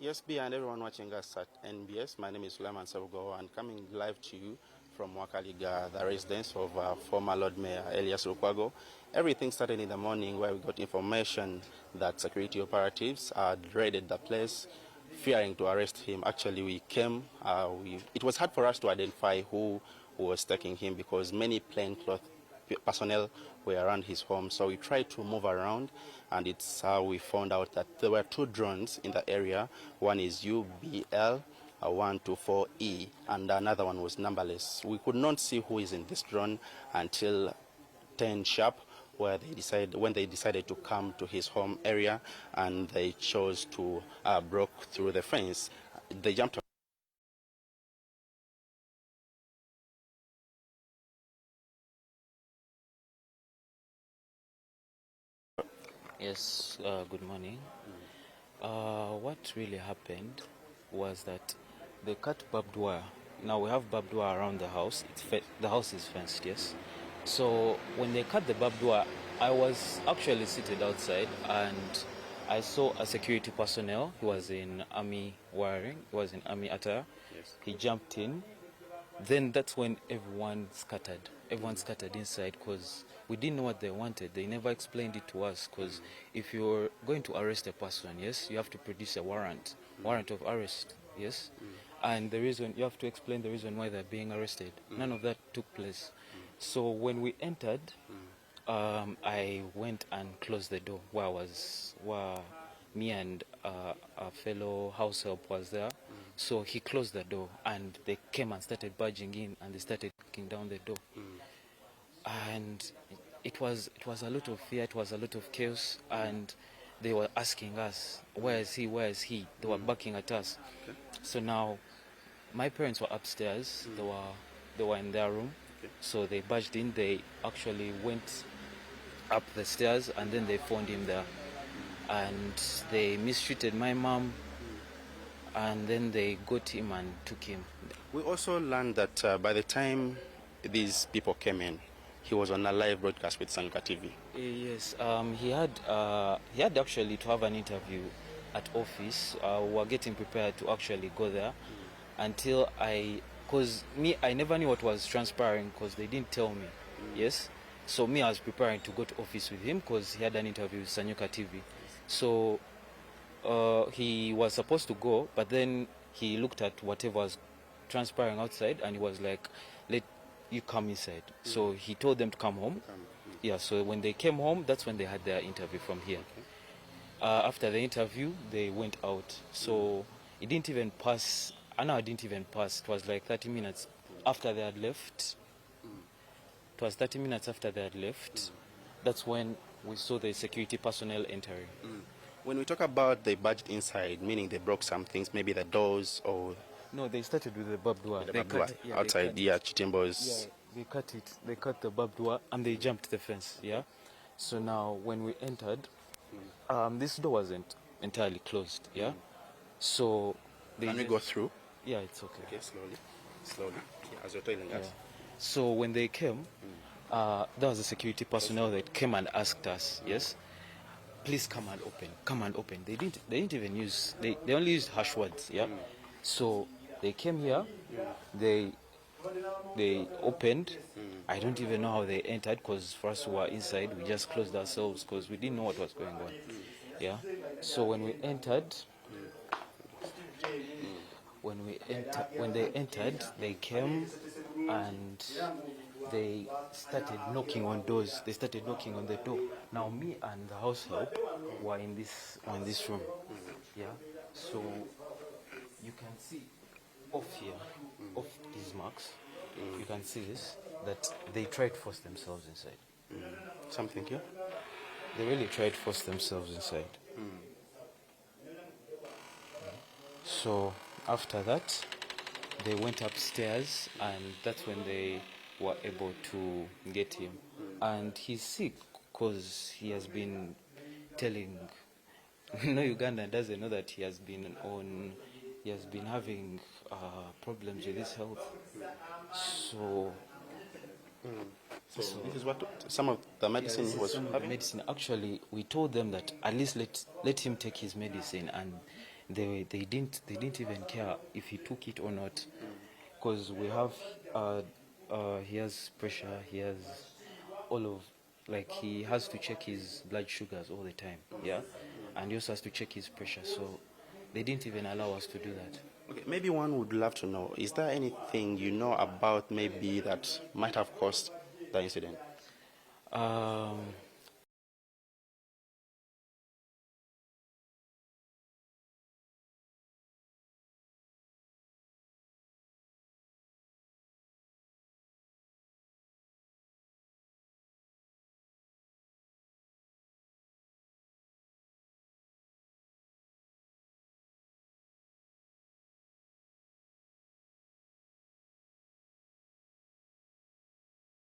Yes, B and everyone watching us at NBS. My name is Lukwago and coming live to you from Wakaliga, the residence of former Lord Mayor Elias Lukwago. Everything started in the morning where we got information that security operatives had raided the place, fearing to arrest him. Actually, we came, it was hard for us to identify who was taking him because many plainclothes personnel were around his home. So we tried to move around, and it's how we found out that there were two drones in the area. One is UBL 124E, and another one was numberless. We could not see who is in this drone until 10 sharp, when they decided to come to his home area, and they chose to broke through the fence. They jumped. Yes, good morning. What really happened was that they cut barbed wire. Now we have barbed wire around the house. The house is fenced, yes. So when they cut the barbed wire, I was actually seated outside and I saw a security personnel. He was in army wiring. He was in army attire. Yes. He jumped in. Then that's when everyone scattered. Everyone scattered inside because we didn't know what they wanted. They never explained it to us because if you're going to arrest a person, yes, you have to produce a warrant of arrest, yes, and the reason you have to explain the reason why they're being arrested. None of that took place. So when we entered, I went and closed the door where me and a fellow house help was there. So he closed the door and they came and started barging in and they started kicking down the door. And it was a lot of fear, it was a lot of chaos, and they were asking us, where is he, where is he? They were barking at us. Okay. So now my parents were upstairs, they were in their room. Okay. So they barged in, they actually went up the stairs and then they found him there. And they mistreated my mom and then they got him and took him. We also learned that by the time these people came in, he was on a live broadcast with Sanuka TV. Yes, he had actually to have an interview at office. We were getting prepared to actually go there until because I never knew what was transpiring because they didn't tell me. Yes, so I was preparing to go to office with him because he had an interview with Sanuka TV. So he was supposed to go, but then he looked at whatever was transpiring outside and he was like, let you come inside. So he told them to come home. Yeah, so when they came home, that's when they had their interview from here. After the interview, they went out. So it didn't even pass, an hour didn't even pass. It was like 30 minutes after they had left. It was 30 minutes after they had left. That's when we saw the security personnel entering. When we talk about they barged inside, meaning they broke some things, maybe the doors or... No, they started with the barbed wire. Outside, Chitimbo's... Yeah, they cut it. They cut the barbed wire and they jumped the fence, yeah? So now when we entered, this door wasn't entirely closed, yeah? So... Can we go through? Yeah, it's okay. Okay, slowly, yeah, as you're telling us. So when they came, there was a security personnel that came and asked us, yes? Please come and open. They didn't even use, they only used harsh words, yeah? So they came here, they opened. I don't even know how they entered because for us who were inside, we just closed ourselves because we didn't know what was going on. Yeah. So when we entered, when they entered, they came and they started knocking on doors. They started knocking on the door. Now me and the house help were in this room. Yeah. So you can see off here, off these marks, you can see this, that they tried to force themselves inside. Something here? They really tried to force themselves inside. So after that, they went upstairs and that's when they were able to get him. And he's sick because he has been telling no Ugandan doesn't know that he has been having problems with his health. So this is what some of the medicine Medicine. Actually, we told them that at least let him take his medicine, and They didn't even care if he took it or not, because we have he has pressure, he has all of, like, he has to check his blood sugars all the time, yeah, and he also has to check his pressure. So they didn't even allow us to do that. Okay, maybe one would love to know, is there anything you know about maybe that might have caused the incident?